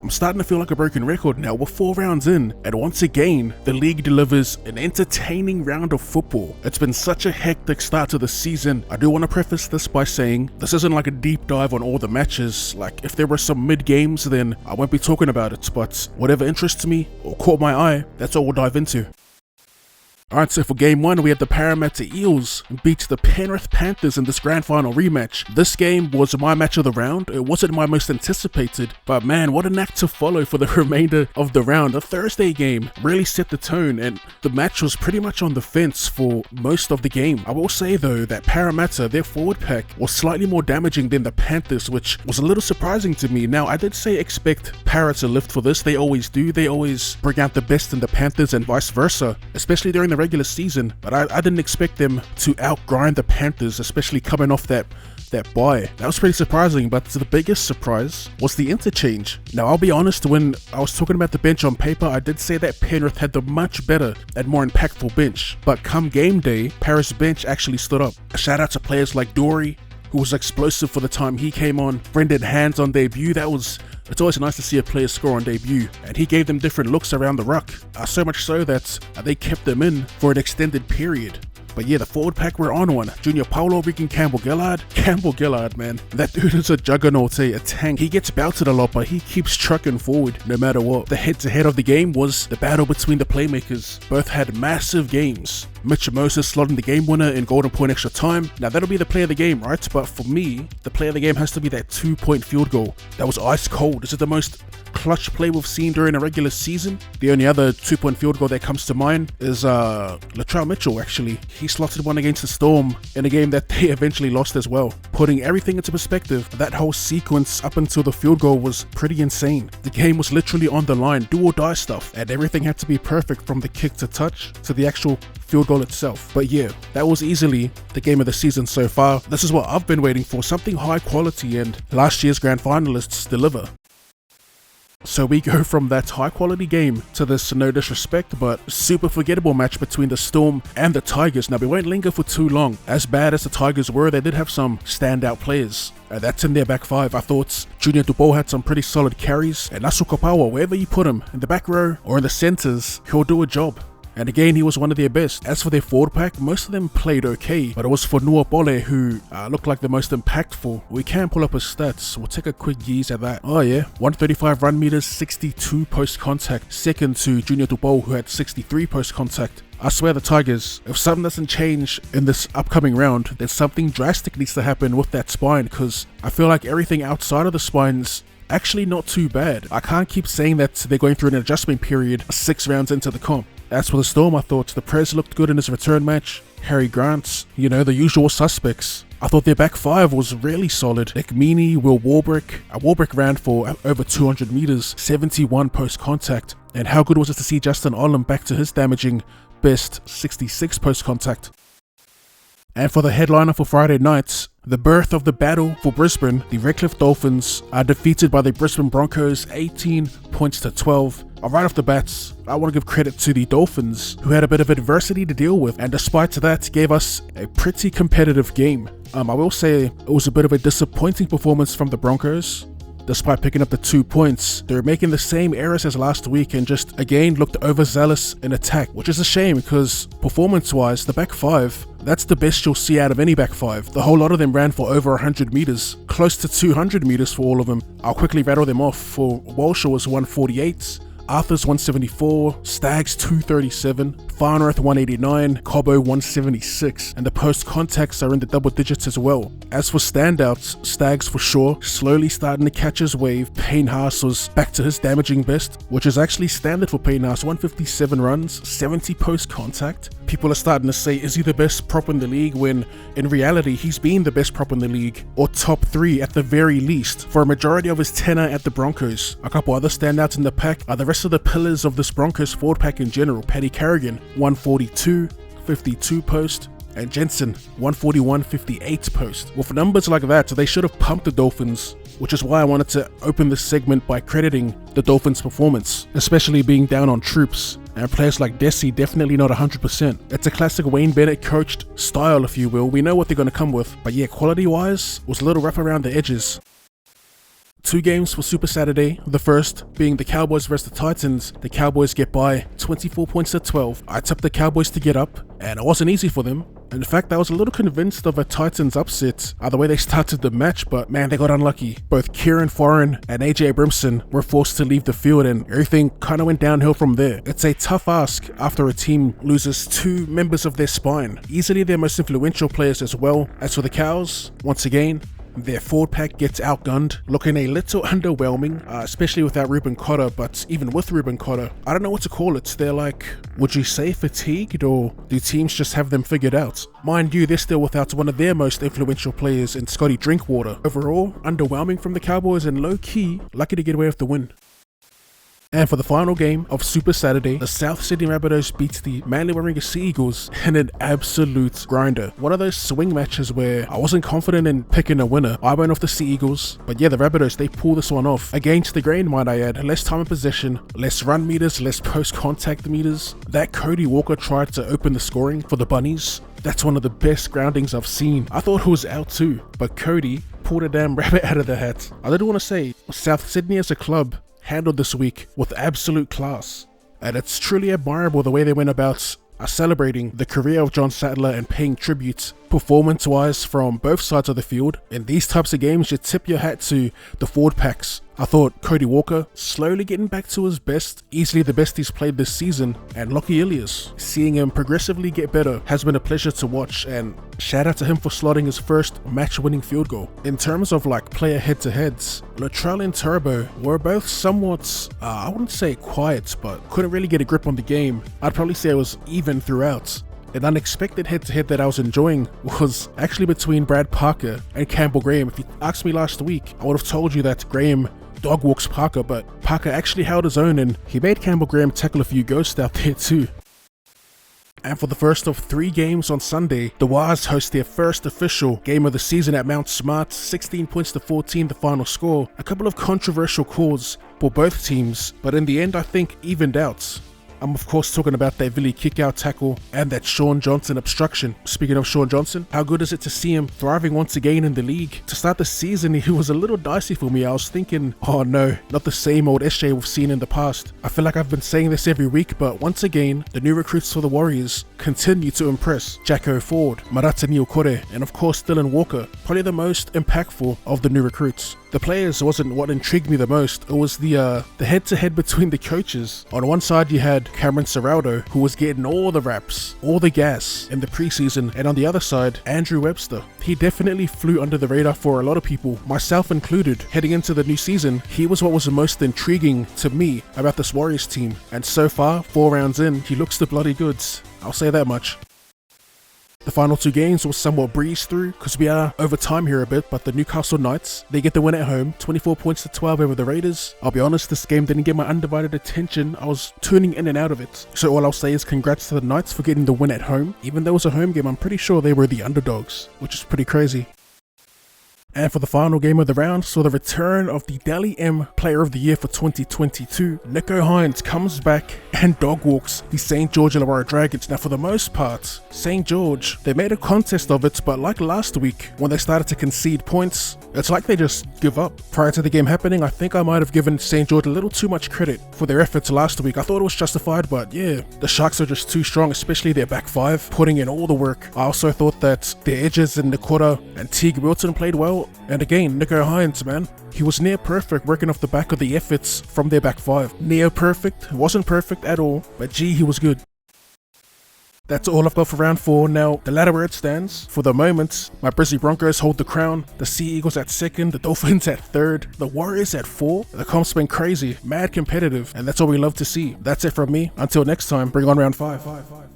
I'm starting to feel like a broken record now. We're 4 rounds in, and once again, the league delivers an entertaining round of football. It's been such a hectic start to the season. I do want to preface this by saying this isn't like a deep dive on all the matches. Like, if there were some mid games, then I won't be talking about it, but whatever interests me or caught my eye, that's all we'll dive into. Alright, so for game 1, we had the Parramatta Eels beat the Penrith Panthers in this grand final rematch. This game was my match of the round. It wasn't my most anticipated, but man, what an act to follow for the remainder of the round. The Thursday game really set the tone, and the match was pretty much on the fence for most of the game. I will say though that Parramatta, their forward pack, was slightly more damaging than the Panthers, which was a little surprising to me. Now, I did say expect Parra to lift for this. They always do. They always bring out the best in the Panthers and vice versa, especially during the regular season, but I didn't expect them to outgrind the Panthers, especially coming off that bye. That was pretty surprising, but the biggest surprise was the interchange. Now, I'll be honest, when I was talking about the bench on paper, I did say that Penrith had the much better and more impactful bench, but come game day, Parra's bench actually stood up. A shout out to players like Dory, who was explosive for the time he came on. Brendan Hands on debut, it's always nice to see a player score on debut, and he gave them different looks around the ruck, so much so that they kept them in for an extended period. But yeah, the forward pack were on one. Junior Paulo freaking Campbell Gillard, man. That dude is a juggernaut, a tank. He gets belted a lot, but he keeps trucking forward no matter what. The head-to-head of the game was the battle between the playmakers. Both had massive games. Mitch Moses slotting the game winner in golden point extra time. Now that'll be the play of the game, right? But for me, the play of the game has to be that 2-point field goal. That was ice cold. This is the most clutch play we've seen during a regular season. The only other 2-point field goal that comes to mind is Latrell Mitchell, actually. He slotted one against the Storm in a game that they eventually lost as well. Putting everything into perspective, that whole sequence up until the field goal was pretty insane. The game was literally on the line, do or die stuff, and everything had to be perfect from the kick to touch to the actual field goal itself. But yeah, that was easily the game of the season so far. This is what I've been waiting for, something high quality, and last year's grand finalists deliver. So we go from that high quality game to this, no disrespect, but super forgettable match between the Storm and the Tigers. Now, we won't linger for too long. As bad as the Tigers were, they did have some standout players. That's in their back five. I thought Junior Dubois had some pretty solid carries, and Nasu Kapawa, wherever you put him, in the back row or in the centers, he'll do a job. And again, he was one of their best. As for their forward pack, most of them played okay, but it was for Nuapole who looked like the most impactful. We can pull up his stats. We'll take a quick gaze at that. Oh yeah, 135 run meters, 62 post contact. Second to Junior Dubois, who had 63 post contact. I swear the Tigers, if something doesn't change in this upcoming round, then something drastic needs to happen with that spine, because I feel like everything outside of the spine's actually not too bad. I can't keep saying that they're going through an adjustment period 6 rounds into the comp. As for the Storm, I thought the Prez looked good in his return match. Harry Grant, the usual suspects. I thought their back five was really solid. Nick Meaney, Will Warbrick. Warbrick ran for over 200 meters, 71 post contact. And how good was it to see Justin Olam back to his damaging best, 66 post contact. And for the headliner for Friday night, the birth of the battle for Brisbane, the Redcliffe Dolphins are defeated by the Brisbane Broncos 18 points to 12. Right off the bat, I want to give credit to the Dolphins, who had a bit of adversity to deal with, and despite that, gave us a pretty competitive game. I will say it was a bit of a disappointing performance from the Broncos. Despite picking up the 2 points, they were making the same errors as last week and just again looked overzealous in attack, which is a shame because performance-wise, the back five, that's the best you'll see out of any back five. The whole lot of them ran for over 100 meters, close to 200 meters for all of them. I'll quickly rattle them off. For Walsh, it was 148, Arthur's 174, Staggs 237, Farnworth 189, Cobbo 176, and the post contacts are in the double digits as well. As for standouts, Staggs for sure, slowly starting to catch his wave. Payne Haas was back to his damaging best, which is actually standard for Payne Haas, 157 runs, 70 post contact. People are starting to say, is he the best prop in the league, when in reality he's been the best prop in the league, or top 3 at the very least, for a majority of his tenure at the Broncos. A couple other standouts in the pack are the rest of the pillars of this Broncos forward pack in general. Paddy Carrigan, 142, 52 post, and Jensen, 141, 58 post. With numbers like that, they should have pumped the Dolphins, which is why I wanted to open this segment by crediting the Dolphins' performance, especially being down on troops. And players like Desi definitely not 100%. It's a classic Wayne Bennett coached style, if you will. We know what they're going to come with. But yeah, quality-wise, was a little rough around the edges. Two games for Super Saturday, the first being the Cowboys versus the Titans. The Cowboys get by 24 points to 12. I tipped the Cowboys to get up, and it wasn't easy for them. In fact, I was a little convinced of a Titans upset the way they started the match, but man, they got unlucky. Both Kieran Foran and AJ Brimson were forced to leave the field, and everything kind of went downhill from there. It's a tough ask after a team loses two members of their spine, easily their most influential players as well. As for the Cows, once again, their forward pack gets outgunned, looking a little underwhelming, especially without Ruben Cotter, but even with Ruben Cotter, I don't know what to call it. They're like, would you say fatigued, or do teams just have them figured out? Mind you, they're still without one of their most influential players in Scotty Drinkwater. Overall, underwhelming from the Cowboys and low-key, lucky to get away with the win. And for the final game of Super Saturday, the South Sydney Rabbitohs beat the Manly Warringah Sea Eagles in an absolute grinder. One of those swing matches where I wasn't confident in picking a winner. I went off the Sea Eagles, but yeah, the Rabbitohs, they pull this one off. Against the grain, might I add. Less time in possession, less run meters, less post-contact meters. That Cody Walker tried to open the scoring for the Bunnies. That's one of the best groundings I've seen. I thought it was out too, but Cody pulled a damn rabbit out of the hat. I did want to say, South Sydney as a club handled this week with absolute class, and it's truly admirable the way they went about celebrating the career of John Sattler and paying tribute performance-wise from both sides of the field. In these types of games, you tip your hat to the forward packs. I thought Cody Walker slowly getting back to his best, easily the best he's played this season, and Lockie Ilias, seeing him progressively get better, has been a pleasure to watch, and shout out to him for slotting his first match-winning field goal. In terms of like player head-to-heads, Latrell and Turbo were both somewhat, I wouldn't say quiet, but couldn't really get a grip on the game. I'd probably say it was even throughout. An unexpected head-to-head that I was enjoying was actually between Brad Parker and Campbell Graham. If you asked me last week, I would have told you that Graham dog walks Parker, but Parker actually held his own and he made Campbell Graham tackle a few ghosts out there too. And for the first of 3 games on Sunday, the Waz host their first official game of the season at Mount Smart, 16 points to 14 the final score. A couple of controversial calls for both teams, but in the end I think evened out. I'm of course talking about that Villy kick-out tackle and that Sean Johnson obstruction. Speaking of Sean Johnson, how good is it to see him thriving once again in the league? To start the season, he was a little dicey for me. I was thinking, oh no, not the same old SJ we've seen in the past. I feel like I've been saying this every week, but once again, the new recruits for the Warriors continue to impress. Jacko Ford, Marata Niokore, and of course Dylan Walker, probably the most impactful of the new recruits. The players wasn't what intrigued me the most. It was the head-to-head between the coaches. On one side you had Cameron Serraldo, who was getting all the raps, all the gas in the preseason, and on the other side, Andrew Webster. He definitely flew under the radar for a lot of people, myself included. Heading into the new season, he was what was the most intriguing to me about this Warriors team, and so far, 4 rounds in, he looks the bloody goods. I'll say that much. The final 2 games will somewhat breeze through because we are over time here a bit, but the Newcastle Knights, they get the win at home, 24 points to 12 over the Raiders. I'll be honest, this game didn't get my undivided attention. I was tuning in and out of it. So all I'll say is congrats to the Knights for getting the win at home. Even though it was a home game, I'm pretty sure they were the underdogs, which is pretty crazy. And for the final game of the round, saw the return of the Dally M Player of the Year for 2022. Nico Hines comes back and dog walks the St. George Illawarra Dragons. Now for the most part, St. George, they made a contest of it, but like last week, when they started to concede points, it's like they just give up. Prior to the game happening, I think I might have given St. George a little too much credit for their efforts last week. I thought it was justified, but yeah, the Sharks are just too strong, especially their back 5, putting in all the work. I also thought that their edges in Nakota and Teague Wilton played well. And again, Nico Hines, man, he was near perfect working off the back of the efforts from their back 5. Near perfect, wasn't perfect at all, but gee, he was good. That's all I've got for round 4. Now, the ladder where it stands, for the moment, my Brizzy Broncos hold the crown, the Sea Eagles at 2nd, the Dolphins at 3rd, the Warriors at 4. The comp's been crazy, mad competitive, and that's what we love to see. That's it from me. Until next time, bring on round 5.